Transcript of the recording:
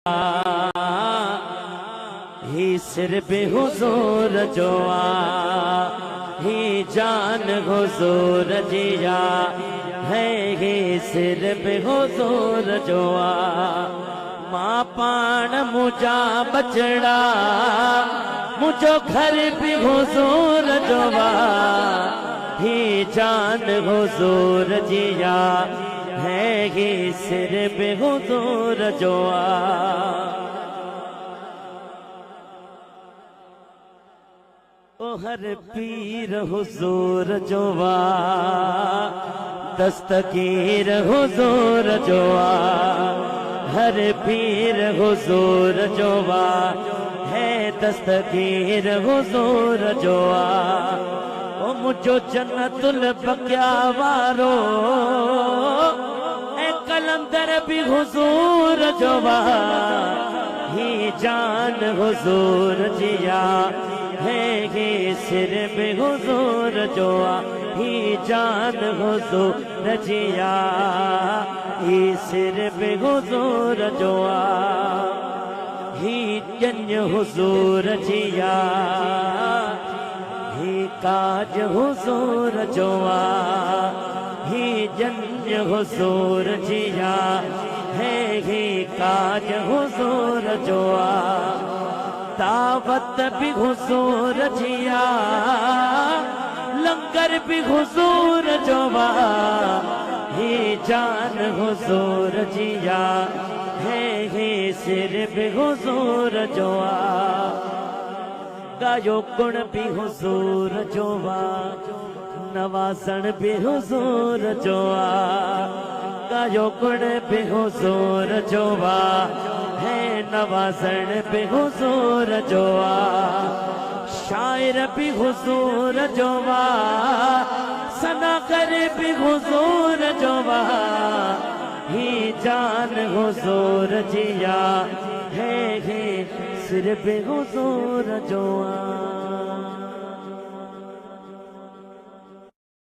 ही सिर पे हुजूर जोआ ही जान हुजूर जिया है ही सिर पे हुजूर जोआ मां पान मुझा बचड़ा मुझो घर भी हुजूर जोआ ही जान हुजूर जिया है ही सिर पे हुजूर जोआ। ओ हर पीर हुजूर जोआ दस्तगीर हुजूर जोआ हर पीर हुजूर जोआ है दस्तगीर हुजूर जोआ। ओ मुझो जन्नतुल बकिया वारो ए कलंदर भी हुजूर जोआ ही जान हुजूर जिया है ही सिर पे हुजूर जोआ ही जान हुजूर जिया ही सिर पे हुजूर जोआ ही जन हुजूर जिया ही काज हुजूर जोआ ही जन हुजूर जिया है ही काज हुजूर जोआ। दावत भी हुजूर जिया लंगर भी हुजूर जोआ ही जान हुजूर जिया है ही सिर भी हुजूर जोआ। गायो गुण भी हुजूर जोआ नवाजन भी हुजूर जोआ गायो गुण भी हुजूर जोआ है नवाजन भी हुजूर जोआ। शायर भी हुजूर जोआ सनाकर भी हुजूर जोआ ही जान हुजूर जिया है सिर पे हुजूर जोआ।